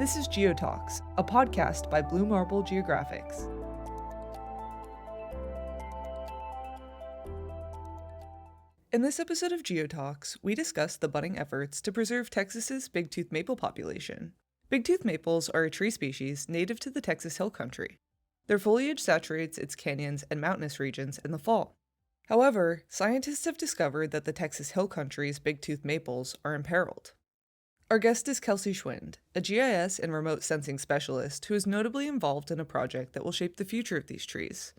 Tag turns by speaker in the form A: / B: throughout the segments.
A: This is GEOTalks, a podcast by Blue Marble Geographics. In this episode of GEOTalks, we discuss the budding efforts to preserve Texas's bigtooth maple population. Bigtooth maples are a tree species native to the Texas Hill Country. Their foliage saturates its canyons and mountainous regions in the fall. However, scientists have discovered that the Texas Hill Country's bigtooth maples are imperiled. Our guest is Kelsi Schwind, a GIS and remote sensing specialist who is notably involved in a project that will shape the future of these trees.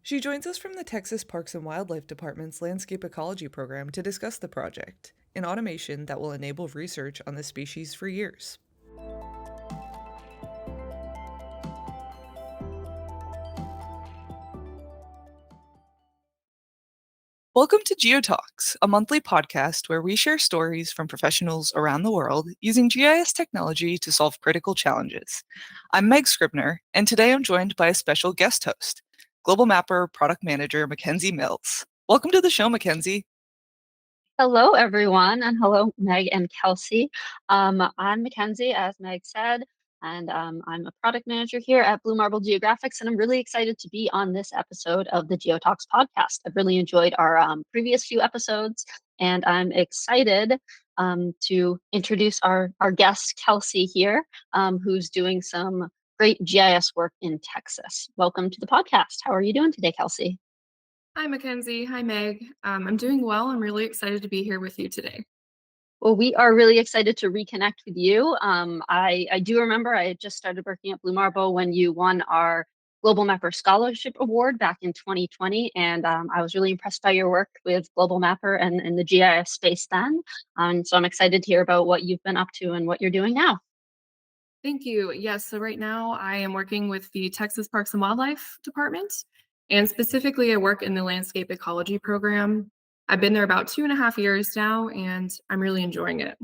A: She joins us from the Texas Parks and Wildlife Department's Landscape Ecology program to discuss the project, an automation that will enable research on this species for years. Welcome to GEOTalks, a monthly podcast where we share stories from professionals around the world using GIS technology to solve critical challenges. I'm Meg Scribner, and today I'm joined by a special guest host, Global Mapper Product Manager Mackenzie Mills. Welcome to the show, Mackenzie.
B: Hello, everyone, and hello, Meg and Kelsi. I'm Mackenzie, as Meg said, and I'm a product manager here at Blue Marble Geographics, and I'm really excited to be on this episode of the GeoTalks podcast. I've really enjoyed our previous few episodes, and I'm excited to introduce our guest, Kelsi, here, who's doing some great GIS work in Texas. Welcome to the podcast. How are you doing today, Kelsi?
C: Hi, Mackenzie. Hi, Meg. I'm doing well. I'm really excited to be here with you today.
B: Well, we are really excited to reconnect with you. I do remember I had just started working at Blue Marble when you won our Global Mapper Scholarship Award back in 2020, and I was really impressed by your work with Global Mapper and the GIS space then. So I'm excited to hear about what you've been up to and what you're doing now.
C: Thank you. Yes, so right now I am working with the Texas Parks and Wildlife Department, and specifically I work in the Landscape Ecology program. I've been there about 2.5 years now, and I'm really enjoying it.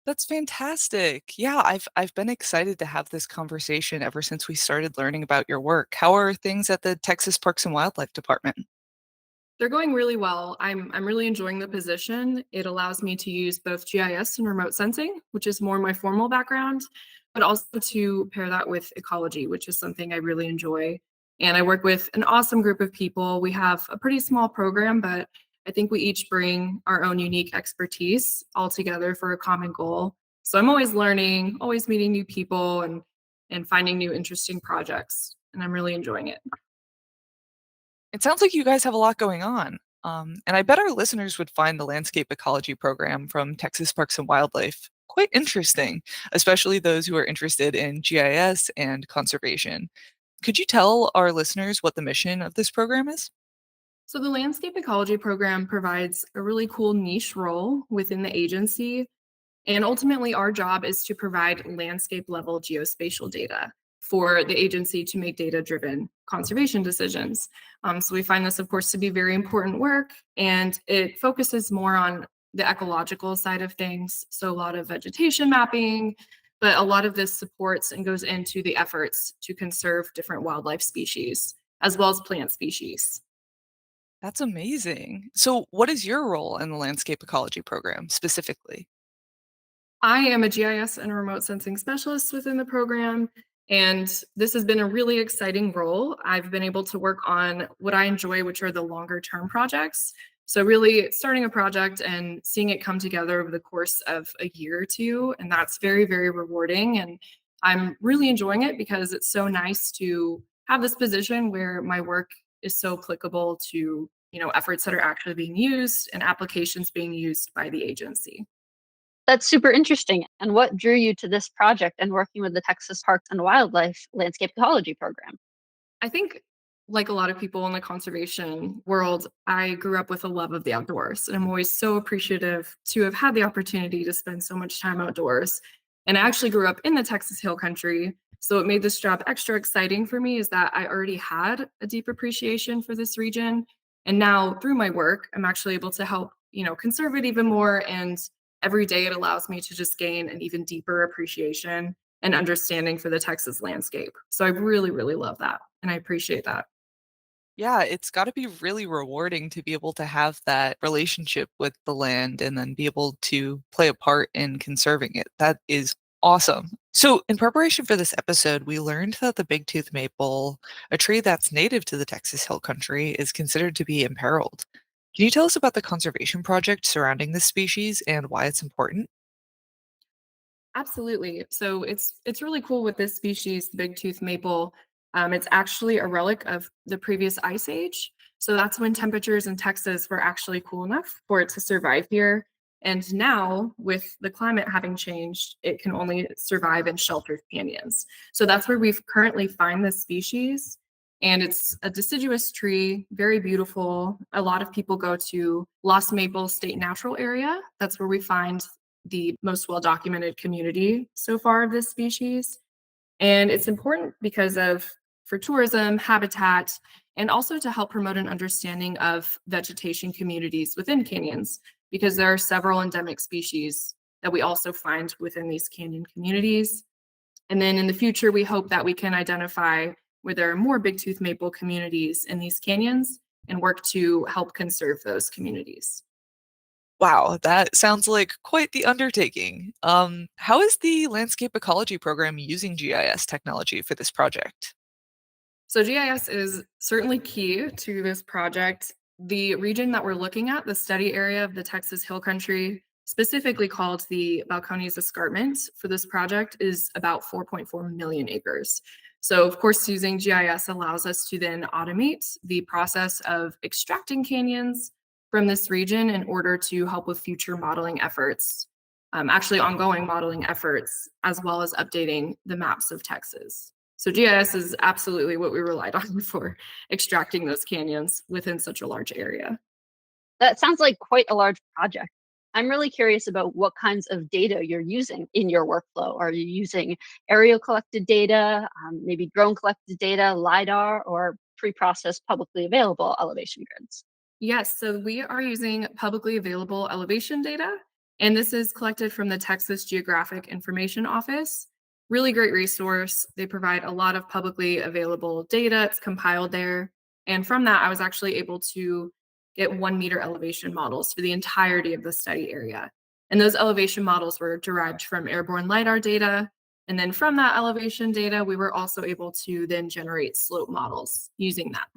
A: That's fantastic. Yeah, I've been excited to have this conversation ever since we started learning about your work. How are things at the Texas Parks and Wildlife Department?
C: They're going really well. I'm really enjoying the position. It allows me to use both GIS and remote sensing, which is more my formal background, but also to pair that with ecology, which is something I really enjoy. And I work with an awesome group of people. We have a pretty small program, but I think we each bring our own unique expertise all together for a common goal. So I'm always learning, always meeting new people and finding new interesting projects. And I'm really enjoying it.
A: It sounds like you guys have a lot going on. And I bet our listeners would find the Landscape Ecology program from Texas Parks and Wildlife quite interesting, especially those who are interested in GIS and conservation. Could you tell our listeners what the mission of this program is?
C: So the Landscape Ecology program provides a really cool niche role within the agency. And ultimately, our job is to provide landscape level geospatial data for the agency to make data-driven conservation decisions. So we find this, of course, to be very important work, and it focuses more on the ecological side of things. So a lot of vegetation mapping, but a lot of this supports and goes into the efforts to conserve different wildlife species, as well as plant species.
A: That's amazing. So what is your role in the Landscape Ecology program specifically?
C: I am a GIS and remote sensing specialist within the program, and this has been a really exciting role. I've been able to work on what I enjoy, which are the longer term projects. So really starting a project and seeing it come together over the course of a year or two, and that's very, very rewarding. And I'm really enjoying it because it's so nice to have this position where my work is so applicable to, efforts that are actually being used and applications being used by the agency.
B: That's super interesting. And what drew you to this project and working with the Texas Parks and Wildlife Landscape Ecology program?
C: I think, like a lot of people in the conservation world, I grew up with a love of the outdoors. And I'm always so appreciative to have had the opportunity to spend so much time outdoors. And I actually grew up in the Texas Hill Country. So what made this job extra exciting for me is that I already had a deep appreciation for this region. And now through my work, I'm actually able to help, conserve it even more. And every day it allows me to just gain an even deeper appreciation and understanding for the Texas landscape. So I really, really love that. And I appreciate that.
A: Yeah, it's got to be really rewarding to be able to have that relationship with the land and then be able to play a part in conserving it. That is Awesome. So, in preparation for this episode, we learned that the bigtooth maple, a tree that's native to the Texas Hill Country, is considered to be imperiled. Can you tell us about the conservation project surrounding this species and why it's important?
C: Absolutely. So it's really cool with this species, the bigtooth maple. It's actually a relic of the previous ice age. So that's when temperatures in Texas were actually cool enough for it to survive here. And now, with the climate having changed, it can only survive in sheltered canyons. So that's where we've currently find this species. And it's a deciduous tree, very beautiful. A lot of people go to Lost Maple State Natural Area. That's where we find the most well-documented community so far of this species. And it's important because of for tourism, habitat, and also to help promote an understanding of vegetation communities within canyons, because there are several endemic species that we also find within these canyon communities. And then in the future, we hope that we can identify where there are more bigtooth maple communities in these canyons and work to help conserve those communities.
A: Wow, that sounds like quite the undertaking. How is the landscape ecology program using GIS technology for this project?
C: So GIS is certainly key to this project. The region that we're looking at, the study area of the Texas Hill Country, specifically called the Balcones Escarpment for this project, is about 4.4 million acres. So of course, using GIS allows us to then automate the process of extracting canyons from this region in order to help with future modeling efforts, actually ongoing modeling efforts, as well as updating the maps of Texas. So GIS is absolutely what we relied on for extracting those canyons within such a large area.
B: That sounds like quite a large project. I'm really curious about what kinds of data you're using in your workflow. Are you using aerial collected data, maybe drone collected data, LiDAR, or pre-processed publicly available elevation grids?
C: Yes, so we are using publicly available elevation data, and this is collected from the Texas Geographic Information Office. Really great resource. They provide a lot of publicly available data. It's compiled there. And from that, I was actually able to get 1 meter elevation models for the entirety of the study area. And those elevation models were derived from airborne LiDAR data. And then from that elevation data, we were also able to then generate slope models using that.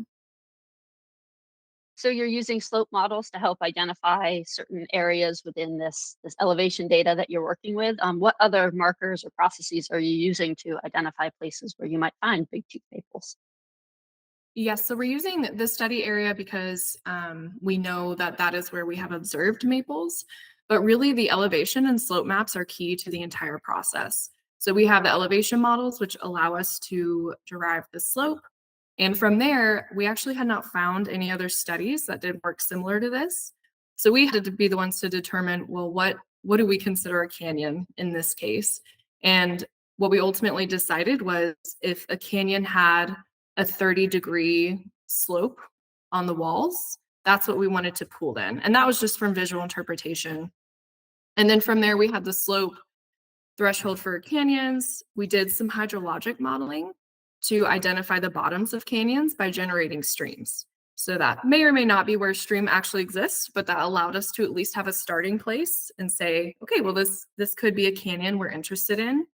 B: So you're using slope models to help identify certain areas within this elevation data that you're working with. What other markers or processes are you using to identify places where you might find big tooth maples?
C: Yes, so we're using the study area because we know that that is where we have observed maples, but really the elevation and slope maps are key to the entire process. So we have the elevation models, which allow us to derive the slope. And from there, we actually had not found any other studies that did work similar to this. So we had to be the ones to determine, well, what do we consider a canyon in this case? And what we ultimately decided was if a canyon had a 30-degree slope on the walls, that's what we wanted to pool in. And that was just from visual interpretation. And then from there, we had the slope threshold for canyons. We did some hydrologic modeling to identify the bottoms of canyons by generating streams. So that may or may not be where a stream actually exists, but that allowed us to at least have a starting place and say, okay, well, this could be a canyon we're interested in.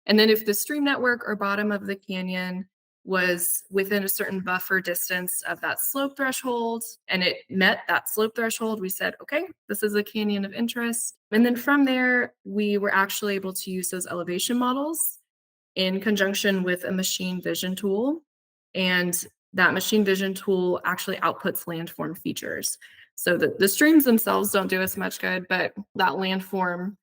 C: And then if the stream network or bottom of the canyon was within a certain buffer distance of that slope threshold and it met that slope threshold, we said, okay, this is a canyon of interest. And then from there, we were actually able to use those elevation models in conjunction with a machine vision tool. And that machine vision tool actually outputs landform features. So the streams themselves don't do us much good, but that landform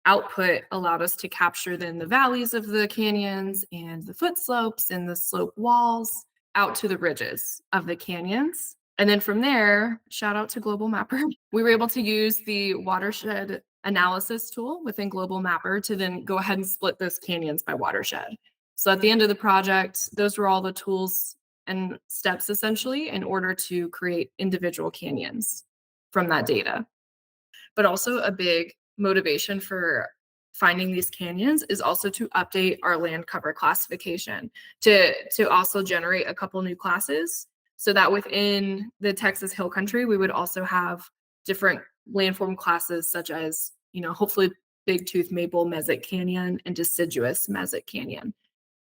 C: output allowed us to capture then the valleys of the canyons and the foot slopes and the slope walls out to the ridges of the canyons. And then from there, shout out to Global Mapper, we were able to use the watershed analysis tool within Global Mapper to then go ahead and split those canyons by watershed. So at the end of the project, those were all the tools and steps essentially in order to create individual canyons from that data. But also a big motivation for finding these canyons is also to update our land cover classification to also generate a couple new classes so that within the Texas Hill Country, we would also have different landform classes such as, hopefully Bigtooth Maple Mesic Canyon and deciduous Mesic Canyon.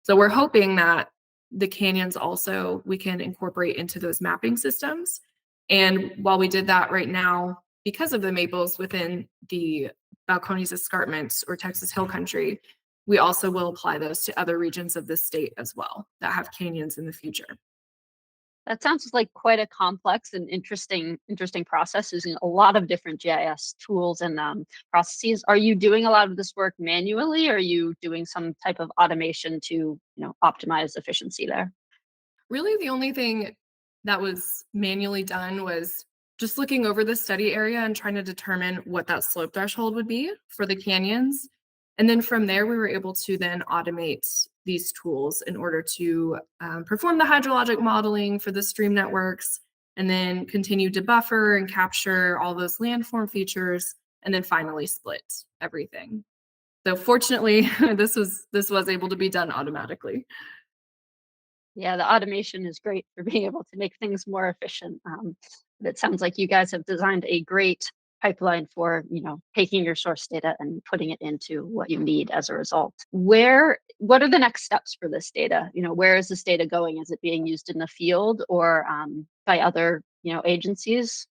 C: So we're hoping that the canyons also we can incorporate into those mapping systems. And while we did that right now, because of the maples within the Balcones Escarpment or Texas Hill Country, we also will apply those to other regions of the state as well that have canyons in the future.
B: That sounds like quite a complex and interesting process using a lot of different GIS tools and processes. Are you doing a lot of this work manually, or are you doing some type of automation to optimize efficiency there?
C: Really, the only thing that was manually done was just looking over the study area and trying to determine what that slope threshold would be for the canyons. And then from there, we were able to then automate these tools in order to perform the hydrologic modeling for the stream networks, and then continue to buffer and capture all those landform features, and then finally split everything. So fortunately, this was able to be done automatically.
B: Yeah, the automation is great for being able to make things more efficient. But it sounds like you guys have designed a great pipeline for, taking your source data and putting it into what you need as a result. What are the next steps for this data? Where is this data going? Is it being used in the field or by other, agencies?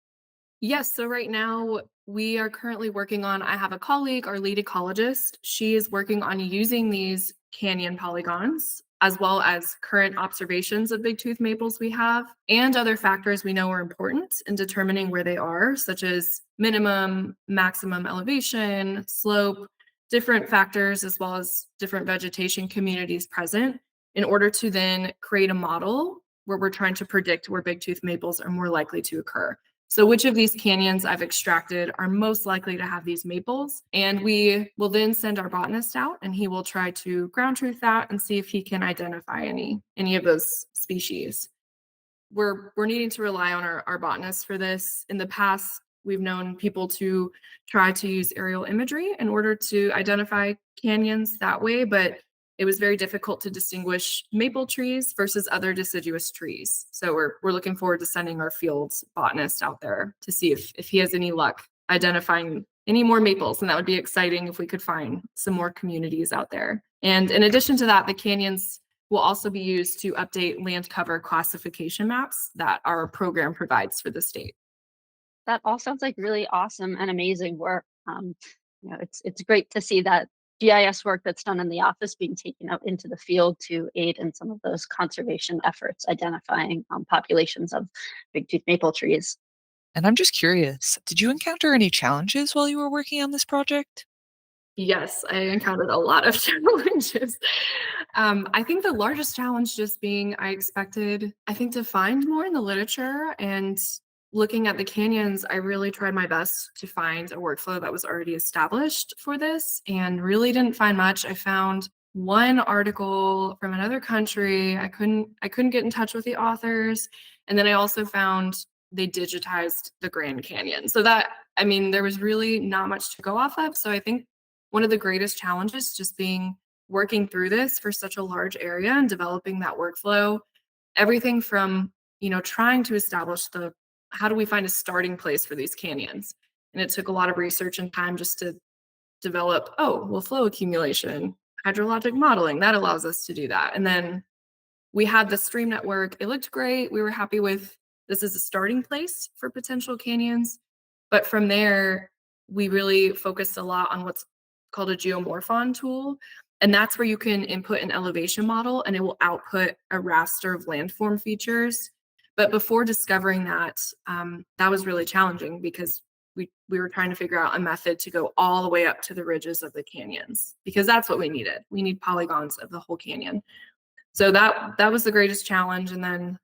C: Yes. So right now we are currently working on, I have a colleague, our lead ecologist. She is working on using these canyon polygons as well as current observations of bigtooth maples we have and other factors we know are important in determining where they are, such as minimum, maximum elevation, slope, different factors, as well as different vegetation communities present in order to then create a model where we're trying to predict where bigtooth maples are more likely to occur. So which of these canyons I've extracted are most likely to have these maples? And we will then send our botanist out and he will try to ground truth that and see if he can identify any of those species. We're needing to rely on our botanists for this. In the past, we've known people to try to use aerial imagery in order to identify canyons that way, but it was very difficult to distinguish maple trees versus other deciduous trees. So we're looking forward to sending our field botanist out there to see if he has any luck identifying any more maples. And that would be exciting if we could find some more communities out there. And in addition to that, the canyons will also be used to update land cover classification maps that our program provides for the state.
B: That all sounds like really awesome and amazing work. It's great to see that GIS work that's done in the office being taken out into the field to aid in some of those conservation efforts, identifying populations of bigtooth maple trees.
A: And I'm just curious, did you encounter any challenges while you were working on this project?
C: Yes, I encountered a lot of challenges. I think the largest challenge just being I expected, I think, to find more in the literature. And looking at the canyons, I really tried my best to find a workflow that was already established for this and really didn't find much. I found one article from another country. I couldn't get in touch with the authors. And then I also found they digitized the Grand Canyon. So there was really not much to go off of. So I think one of the greatest challenges just being working through this for such a large area and developing that workflow, everything from, trying to establish how do we find a starting place for these canyons? And it took a lot of research and time just to develop, flow accumulation, hydrologic modeling, that allows us to do that. And then we had the stream network. It looked great. We were happy with this as a starting place for potential canyons. But from there, we really focused a lot on what's called a geomorphon tool. And that's where you can input an elevation model and it will output a raster of landform features. But before discovering that, that was really challenging because we were trying to figure out a method to go all the way up to the ridges of the canyons because that's what we needed. We need polygons of the whole canyon. So that was the greatest challenge. And then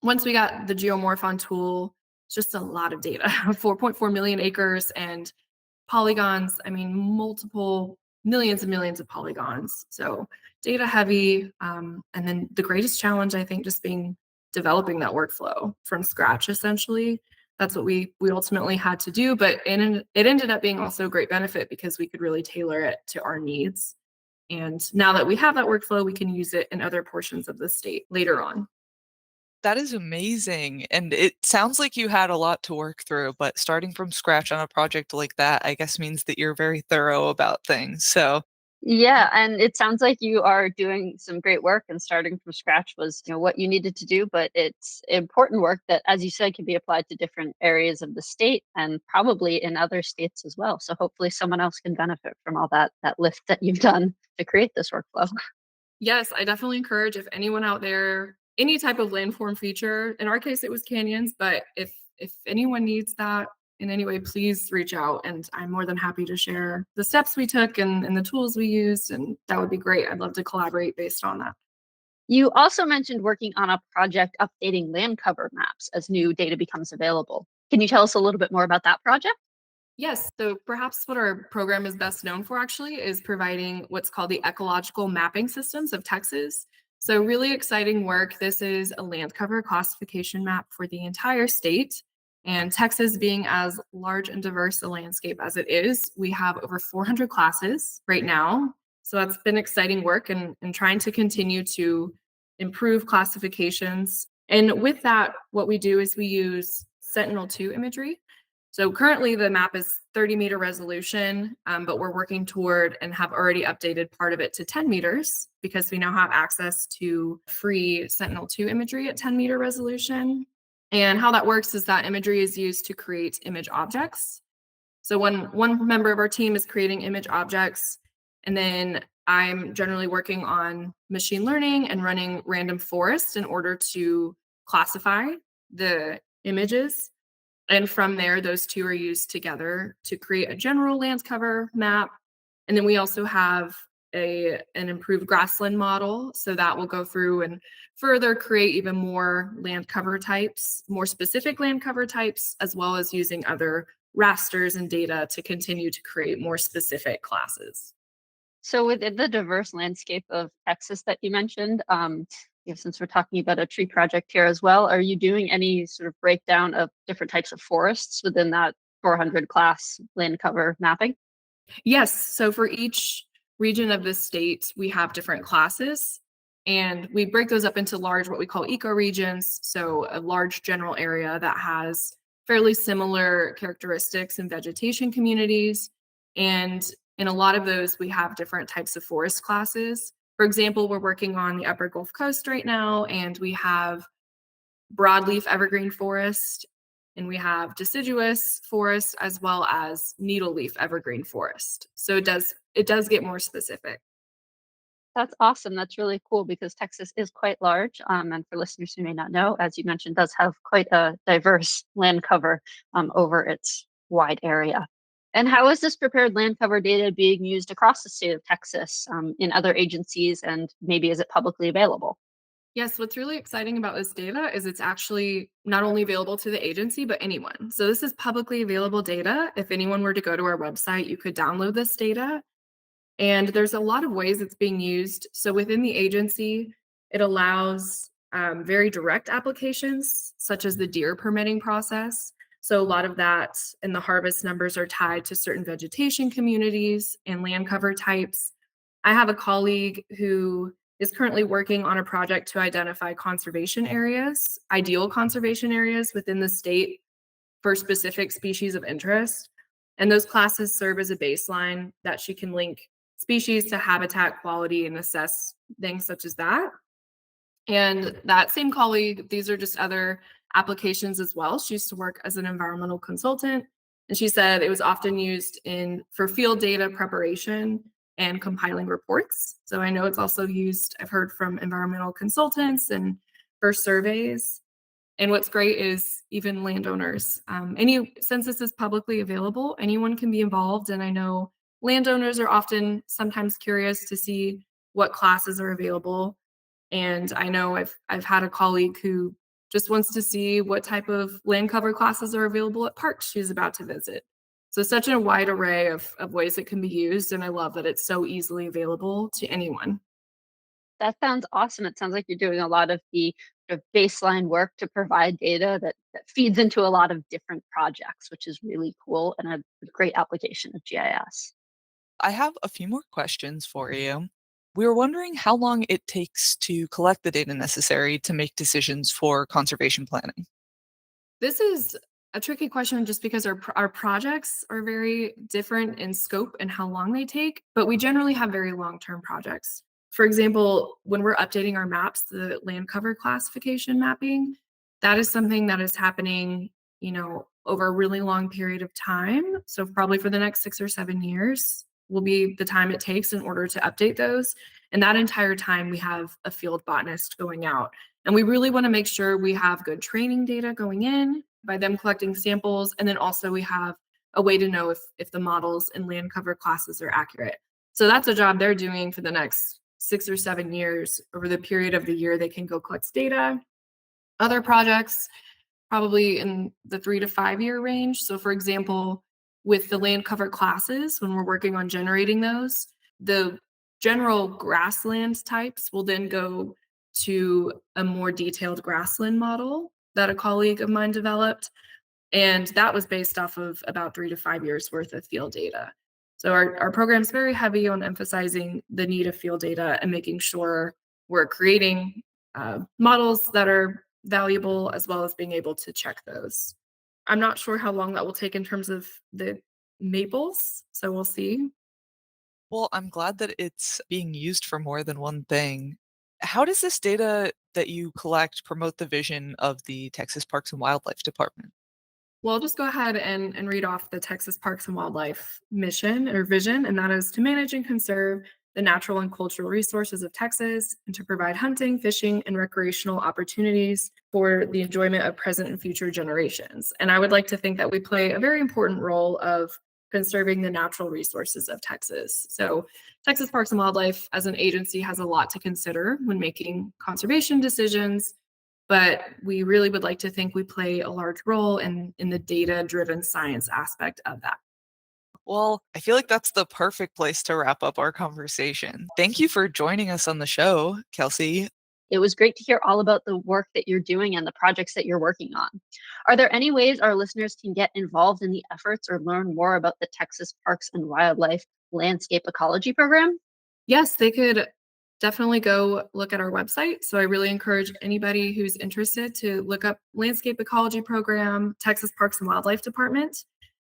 C: once we got the geomorphon tool, it's just a lot of data, 4.4 million acres and polygons. Multiple millions and millions of polygons. So data heavy. And then the greatest challenge, I think, just being developing that workflow from scratch, essentially. That's what we ultimately had to do. But it ended up being also a great benefit because we could really tailor it to our needs. And now that we have that workflow, we can use it in other portions of the state later on.
A: That is amazing. And it sounds like you had a lot to work through, but starting from scratch on a project like that, I guess means that you're very thorough about things. So,
B: Yeah, and it sounds like you are doing some great work, and starting from scratch was, what you needed to do, but it's important work that, as you said, can be applied to different areas of the state and probably in other states as well. So hopefully someone else can benefit from all that lift that you've done to create this workflow.
C: Yes, I definitely encourage if anyone out there, any type of landform feature, in our case it was canyons, but if anyone needs that in any way, please reach out and I'm more than happy to share the steps we took and the tools we used, and that would be great. I'd love to collaborate based on that.
B: You also mentioned working on a project updating land cover maps as new data becomes available. Can you tell us a little bit more about that project?
C: Yes, so perhaps what our program is best known for actually is providing what's called the ecological mapping systems of Texas. So, really exciting work. This is a land cover classification map for the entire state. And Texas, being as large and diverse a landscape as it is, we have over 400 classes right now. So, that's been exciting work and trying to continue to improve classifications. And with that, what we do is we use Sentinel-2 imagery. So currently the map is 30-meter resolution, but we're working toward and have already updated part of it to 10 meters because we now have access to free Sentinel-2 imagery at 10-meter resolution. And how that works is that imagery is used to create image objects. So one member of our team is creating image objects, and then I'm generally working on machine learning and running random forest in order to classify the images. And from there, those two are used together to create a general land cover map. And then we also have an improved grassland model. So that will go through and further create even more land cover types, more specific land cover types, as well as using other rasters and data to continue to create more specific classes.
B: So within the diverse landscape of Texas that you mentioned, since we're talking about a tree project here as well, are you doing any sort of breakdown of different types of forests within that 400 class land cover mapping?
C: Yes. So for each region of the state, we have different classes and we break those up into large, what we call ecoregions. So a large general area that has fairly similar characteristics and vegetation communities. And in a lot of those, we have different types of forest classes. For example, we're working on the upper Gulf Coast right now, and we have broadleaf evergreen forest, and we have deciduous forest as well as needleleaf evergreen forest. So it does get more specific.
B: That's awesome. That's really cool because Texas is quite large. And for listeners who may not know, as you mentioned, does have quite a diverse land cover over its wide area. And how is this prepared land cover data being used across the state of Texas in other agencies, and maybe is it publicly available?
C: Yes, what's really exciting about this data is it's actually not only available to the agency, but anyone. So this is publicly available data. If anyone were to go to our website, you could download this data. And there's a lot of ways it's being used. So within the agency, it allows very direct applications, such as the deer permitting process. So a lot of that and the harvest numbers are tied to certain vegetation communities and land cover types. I have a colleague who is currently working on a project to identify conservation areas, ideal conservation areas within the state for specific species of interest. And those classes serve as a baseline that she can link species to habitat quality and assess things such as that. And that same colleague, these are just other applications as well. She used to work as an environmental consultant, and she said it was often used in for field data preparation and compiling reports. So I know it's also used, I've heard from environmental consultants and for surveys. And what's great is even landowners, since this is publicly available, anyone can be involved. And I know landowners are often sometimes curious to see what classes are available. And I know I've had a colleague who just wants to see what type of land cover classes are available at parks she's about to visit. So such a wide array of ways it can be used. And I love that it's so easily available to anyone.
B: That sounds awesome. It sounds like you're doing a lot of the sort of baseline work to provide data that feeds into a lot of different projects, which is really cool and a great application of GIS.
A: I have a few more questions for you. We were wondering how long it takes to collect the data necessary to make decisions for conservation planning.
C: This is a tricky question just because our projects are very different in scope and how long they take, but we generally have very long-term projects. For example, when we're updating our maps, the land cover classification mapping, that is something that is happening, over a really long period of time. So probably for the next 6 or 7 years will be the time it takes in order to update those. And that entire time we have a field botanist going out. And we really want to make sure we have good training data going in by them collecting samples. And then also we have a way to know if the models and land cover classes are accurate. So that's a job they're doing for the next 6 or 7 years. Over the period of the year, they can go collect data. Other projects, probably in the 3 to 5 year range. So for example, with the land cover classes, when we're working on generating those, the general grassland types will then go to a more detailed grassland model that a colleague of mine developed. And that was based off of about 3 to 5 years worth of field data. So our program is very heavy on emphasizing the need of field data and making sure we're creating models that are valuable, as well as being able to check those. I'm not sure how long that will take in terms of the maples, so we'll see.
A: Well, I'm glad that it's being used for more than one thing. How does this data that you collect promote the vision of the Texas Parks and Wildlife Department?
C: Well, I'll just go ahead and read off the Texas Parks and Wildlife mission or vision, and that is to manage and conserve the natural and cultural resources of Texas and to provide hunting, fishing, and recreational opportunities for the enjoyment of present and future generations. And I would like to think that we play a very important role of conserving the natural resources of Texas. So Texas Parks and Wildlife as an agency has a lot to consider when making conservation decisions, but we really would like to think we play a large role in the data-driven science aspect of that.
A: Well, I feel like that's the perfect place to wrap up our conversation. Thank you for joining us on the show, Kelsi.
B: It was great to hear all about the work that you're doing and the projects that you're working on. Are there any ways our listeners can get involved in the efforts or learn more about the Texas Parks and Wildlife Landscape Ecology Program?
C: Yes, they could definitely go look at our website. So I really encourage anybody who's interested to look up Landscape Ecology Program, Texas Parks and Wildlife Department,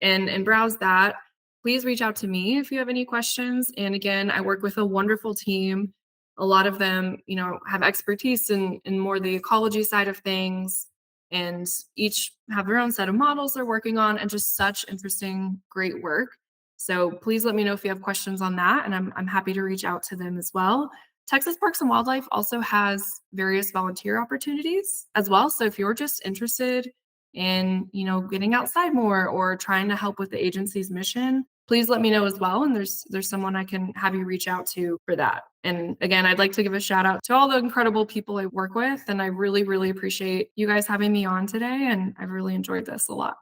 C: and browse that. Please reach out to me if you have any questions. And again, I work with a wonderful team. A lot of them, have expertise in more the ecology side of things, and each have their own set of models they're working on, and just such interesting, great work. So please let me know if you have questions on that, and I'm happy to reach out to them as well. Texas Parks and Wildlife also has various volunteer opportunities as well. So if you're just interested in, getting outside more or trying to help with the agency's mission, please let me know as well. And there's someone I can have you reach out to for that. And again, I'd like to give a shout out to all the incredible people I work with. And I really, really appreciate you guys having me on today. And I've really enjoyed this a lot.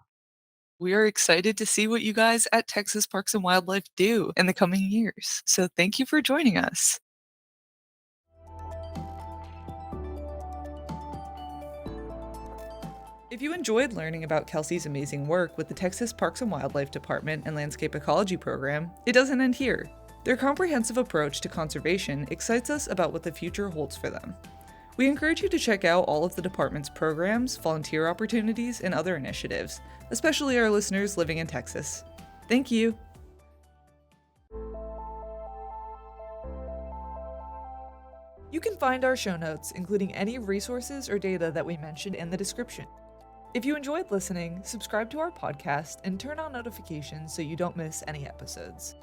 A: We are excited to see what you guys at Texas Parks and Wildlife do in the coming years. So thank you for joining us. If you enjoyed learning about Kelsi's amazing work with the Texas Parks and Wildlife Department and Landscape Ecology Program, it doesn't end here. Their comprehensive approach to conservation excites us about what the future holds for them. We encourage you to check out all of the department's programs, volunteer opportunities, and other initiatives, especially our listeners living in Texas. Thank you! You can find our show notes, including any resources or data that we mentioned in the description. If you enjoyed listening, subscribe to our podcast and turn on notifications so you don't miss any episodes.